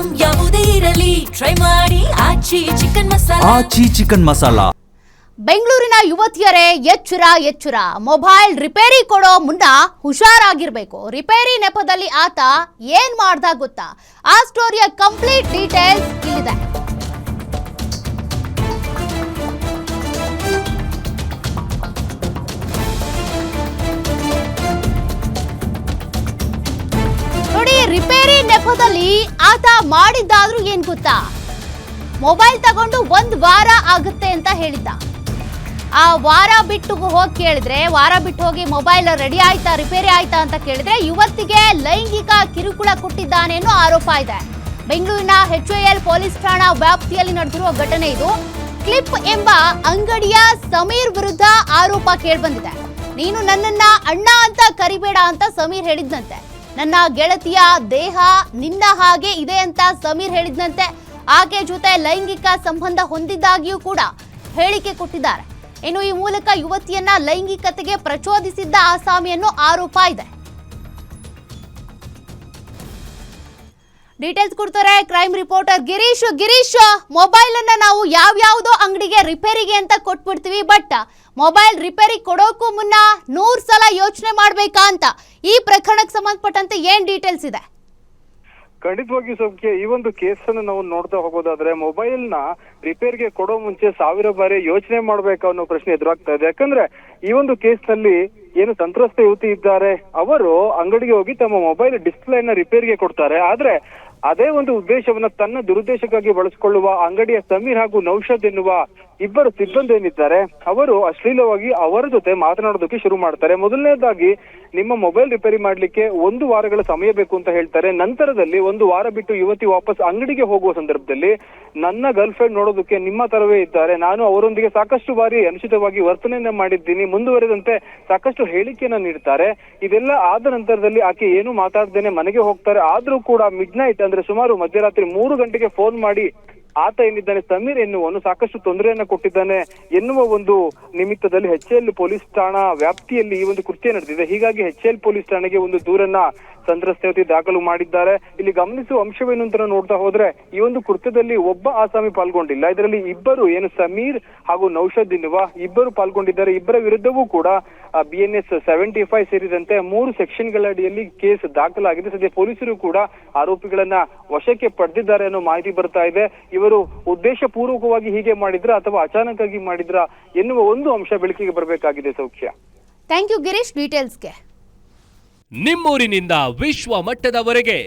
Item ಯಾವುದೇ ಇರಲಿ try ಮಾಡಿ ಆಚಿ ಚಿಕನ್ ಮಸಾಲಾ. ಬೆಂಗಳೂರಿನ ಯುವತಿಯರೇ ಎಚ್ಚರ ಎಚ್ಚರ. ಮೊಬೈಲ್ ರಿಪೇರಿ ಕೊಡೋ ಮುನ್ನ ಹುಷಾರಾಗಿರ್ಬೇಕು. ರಿಪೇರಿ ನೆಪದಲ್ಲಿ ಆತ ಏನ್ ಮಾಡ್ದ ಗೊತ್ತಾ? ಆ ಸ್ಟೋರಿಯ ಕಂಪ್ಲೀಟ್ ಡೀಟೇಲ್ಸ್ ಇಲ್ಲಿದೆ. ನೋಡಿ, ರಿಪೇರಿ ನೆಪದಲ್ಲಿ ಆತ ಮಾಡಿದ್ದಾದ್ರೂ ಏನ್ ಗೊತ್ತಾ? ಮೊಬೈಲ್ ತಗೊಂಡು 1 ವಾರ ಆಗುತ್ತೆ ಅಂತ ಹೇಳಿದ್ದ. ಆ ವಾರ ಬಿಟ್ಟು ಹೋಗಿ ಕೇಳಿದ್ರೆ, ವಾರ ಬಿಟ್ಟು ಹೋಗಿ ಮೊಬೈಲ್ ರೆಡಿ ಆಯ್ತಾ, ರಿಪೇರಿ ಆಯ್ತಾ ಅಂತ ಕೇಳಿದ್ರೆ ಯುವತಿಗೆ ಲೈಂಗಿಕ ಕಿರುಕುಳ ಕೊಟ್ಟಿದ್ದಾನೆ ಅನ್ನೋ ಆರೋಪ ಇದೆ. ಬೆಂಗಳೂರಿನ HAL ಪೊಲೀಸ್ ಠಾಣಾ ವ್ಯಾಪ್ತಿಯಲ್ಲಿ ನಡೆದಿರುವ ಘಟನೆ ಇದು. ಕ್ಲಿಪ್ ಎಂಬ ಅಂಗಡಿಯ ಸಮೀರ್ ವಿರುದ್ಧ ಆರೋಪ ಕೇಳಿಬಂದಿದೆ. ನೀನು ನನ್ನನ್ನ ಅಣ್ಣ ಅಂತ ಕರಿಬೇಡ ಅಂತ ಸಮೀರ್ ಹೇಳಿದ್ನಂತೆ. ನನ್ನ ಗೆಳತಿಯ ದೇಹ ನಿನ್ನ ಹಾಗೆ ಇದೆ ಅಂತ ಸಮೀರ್ ಹೇಳಿದ್ನಂತೆ. ಆಕೆ ಜೊತೆ ಲೈಂಗಿಕ ಸಂಬಂಧ ಹೊಂದಿದ್ದಾಗಿಯೂ ಕೂಡ ಹೇಳಿಕೆ ಕೊಟ್ಟಿದ್ದಾರೆ. ಇನ್ನು ಈ ಮೂಲಕ ಯುವತಿಯನ್ನ ಲೈಂಗಿಕತೆಗೆ ಪ್ರಚೋದಿಸಿದ್ದ ಆಸಾಮಿ ಅನ್ನೋ ಆರೋಪ ಇದೆ. ಡೀಟೇಲ್ಸ್ ಕೊಡ್ತಾರೆ ಕ್ರೈಮ್ ರಿಪೋರ್ಟರ್ ಗಿರೀಶ್. ಮೊಬೈಲ್ ಅನ್ನ ನಾವು ಯಾವ್ಯಾವುದೋ ಅಂಗಡಿಗೆ ರಿಪೇರಿಗೆ ಅಂತ ಕೊಟ್ಬಿಡ್ತೀವಿ, ಬಟ್ ಮೊಬೈಲ್ ರಿಪೇರಿ ಕೊಡೋಕ್ಕೂ ಮುನ್ನ 100 ಸಲ ಯೋಚನೆ ಮಾಡ್ಬೇಕಾ ಅಂತ ಈ ಪ್ರಕರಣಕ್ಕೆ ಸಂಬಂಧಪಟ್ಟಂತೆ ಏನ್ ಡೀಟೇಲ್ಸ್ ಇದೆ? ಖಂಡಿತವಾಗಿ ಸೌಖ್ಯ, ಈ ಒಂದು ಕೇಸ್ ಅನ್ನು ನಾವು ನೋಡ್ತಾ ಹೋಗೋದಾದ್ರೆ ಮೊಬೈಲ್ ನ ರಿಪೇರ್ಗೆ ಕೊಡೋ ಮುಂಚೆ 1000 ಬಾರಿ ಯೋಚನೆ ಮಾಡ್ಬೇಕು ಅನ್ನೋ ಪ್ರಶ್ನೆ ಎದುರಾಗ್ತಾ ಇದೆ. ಯಾಕಂದ್ರೆ ಈ ಒಂದು ಕೇಸ್ ನಲ್ಲಿ ಏನು ಸಂತ್ರಸ್ತ ಯುವತಿ ಇದ್ದಾರೆ, ಅವರು ಅಂಗಡಿಗೆ ಹೋಗಿ ತಮ್ಮ ಮೊಬೈಲ್ ಡಿಸ್ಪ್ಲೇ ನ ರಿಪೇರ್ಗೆ ಕೊಡ್ತಾರೆ. ಆದ್ರೆ ಅದೇ ಒಂದು ಉದ್ದೇಶವನ್ನ ತನ್ನ ದುರುದ್ದೇಶಕ್ಕಾಗಿ ಬಳಸಿಕೊಳ್ಳುವ ಅಂಗಡಿಯ ಸಮೀರ್ ಹಾಗೂ ನೌಷದ್ ಎನ್ನುವ ಇಬ್ಬರು ಸಿಬ್ಬಂದಿ ಏನಿದ್ದಾರೆ, ಅವರು ಅಶ್ಲೀಲವಾಗಿ ಅವರ ಜೊತೆ ಮಾತನಾಡೋದಕ್ಕೆ ಶುರು ಮಾಡ್ತಾರೆ. ಮೊದಲನೇದಾಗಿ ನಿಮ್ಮ ಮೊಬೈಲ್ ರಿಪೇರಿ ಮಾಡ್ಲಿಕ್ಕೆ 1 ವಾರಗಳ ಸಮಯ ಬೇಕು ಅಂತ ಹೇಳ್ತಾರೆ. ನಂತರದಲ್ಲಿ 1 ವಾರ ಬಿಟ್ಟು ಯುವತಿ ವಾಪಸ್ ಅಂಗಡಿಗೆ ಹೋಗುವ ಸಂದರ್ಭದಲ್ಲಿ ನನ್ನ ಗರ್ಲ್ ಫ್ರೆಂಡ್ ನೋಡೋದಕ್ಕೆ ನಿಮ್ಮ ತರವೇ ಇದ್ದಾರೆ, ನಾನು ಅವರೊಂದಿಗೆ ಸಾಕಷ್ಟು ಬಾರಿ ಅನುಚಿತವಾಗಿ ವರ್ತನೆಯನ್ನ ಮಾಡಿದ್ದೀನಿ, ಮುಂದುವರೆದಂತೆ ಸಾಕಷ್ಟು ಹೇಳಿಕೆಯನ್ನ ನೀಡ್ತಾರೆ. ಇದೆಲ್ಲ ಆದ ನಂತರದಲ್ಲಿ ಆಕೆ ಏನು ಮಾತಾಡ್ದೇನೆ ಮನೆಗೆ ಹೋಗ್ತಾರೆ. ಆದ್ರೂ ಕೂಡ ಮಿಡ್ ನೈಟ್ ಅಂದ್ರೆ ಸುಮಾರು ಮಧ್ಯರಾತ್ರಿ 3 ಗಂಟೆಗೆ ಫೋನ್ ಮಾಡಿ ಆತ ಏನಿದ್ದಾನೆ ಸಮೀರ್ ಎನ್ನುವನು ಸಾಕಷ್ಟು ತೊಂದರೆಯನ್ನ ಕೊಟ್ಟಿದ್ದಾನೆ ಎನ್ನುವ ಒಂದು ನಿಮಿತ್ತದಲ್ಲಿ HAL ಪೊಲೀಸ್ ಠಾಣಾ ವ್ಯಾಪ್ತಿಯಲ್ಲಿ ಈ ಒಂದು ಕೃತ್ಯ ನಡೆದಿದೆ. ಹೀಗಾಗಿ HAL ಪೊಲೀಸ್ ಠಾಣೆಗೆ ಒಂದು ದೂರನ್ನ ಸಂತ್ರಸ್ತ ದಾಖಲು ಮಾಡಿದ್ದಾರೆ. ಇಲ್ಲಿ ಗಮನಿಸುವ ಅಂಶವೇನು ಅಂತ ನೋಡ್ತಾ ಹೋದ್ರೆ, ಈ ಒಂದು ಕೃತ್ಯದಲ್ಲಿ ಒಬ್ಬ ಆಸಾಮಿ ಪಾಲ್ಗೊಂಡಿಲ್ಲ. ಇದರಲ್ಲಿ ಇಬ್ಬರು ಏನು ಸಮೀರ್ ಹಾಗೂ ನೌಷದ್ ಎನ್ನುವ ಇಬ್ಬರು ಪಾಲ್ಗೊಂಡಿದ್ದಾರೆ. ಇಬ್ಬರ ವಿರುದ್ಧವೂ ಕೂಡ BNS 75 ಸೇರಿದಂತೆ 3 ಸೆಕ್ಷನ್ಗಳ ಅಡಿಯಲ್ಲಿ ಕೇಸ್ ದಾಖಲಾಗಿದೆ. ಸದ್ಯ ಪೊಲೀಸರು ಕೂಡ ಆರೋಪಿಗಳನ್ನ ವಶಕ್ಕೆ ಪಡೆದಿದ್ದಾರೆ ಅನ್ನೋ ಮಾಹಿತಿ ಬರ್ತಾ ಇದೆ. ಇವರು ಉದ್ದೇಶ ಪೂರ್ವಕವಾಗಿ ಹೀಗೆ ಮಾಡಿದ್ರ ಅಥವಾ ಅಚಾನಕ್ ಆಗಿ ಮಾಡಿದ್ರ ಎನ್ನುವ ಒಂದು ಅಂಶ ಬೆಳಕಿಗೆ ಬರಬೇಕಾಗಿದೆ. ಸೌಖ್ಯ, ಥ್ಯಾಂಕ್ ಯು ಗಿರೀಶ್ ಡೀಟೇಲ್ಸ್ಗೆ. ನಿಮ್ಮೂರಿನಿಂದ ವಿಶ್ವ ಮಟ್ಟದವರೆಗೆ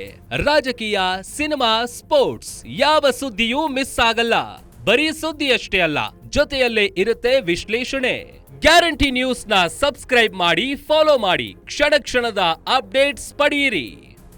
ರಾಜಕೀಯ, ಸಿನಿಮಾ, ಸ್ಪೋರ್ಟ್ಸ್ ಯಾವ ಸುದ್ದಿಯೂ ಮಿಸ್ ಆಗಲ್ಲ. ಬರೀ ಸುದ್ದಿಯಷ್ಟೇ ಅಲ್ಲ, ಜೊತೆಯಲ್ಲೇ ಇರುತ್ತೆ ವಿಶ್ಲೇಷಣೆ. ಗ್ಯಾರಂಟಿ ನ್ಯೂಸ್ ನ ಸಬ್ಸ್ಕ್ರೈಬ್ ಮಾಡಿ, ಫಾಲೋ ಮಾಡಿ, ಕ್ಷಣ ಕ್ಷಣದ ಅಪ್ಡೇಟ್ಸ್ ಪಡೆಯಿರಿ.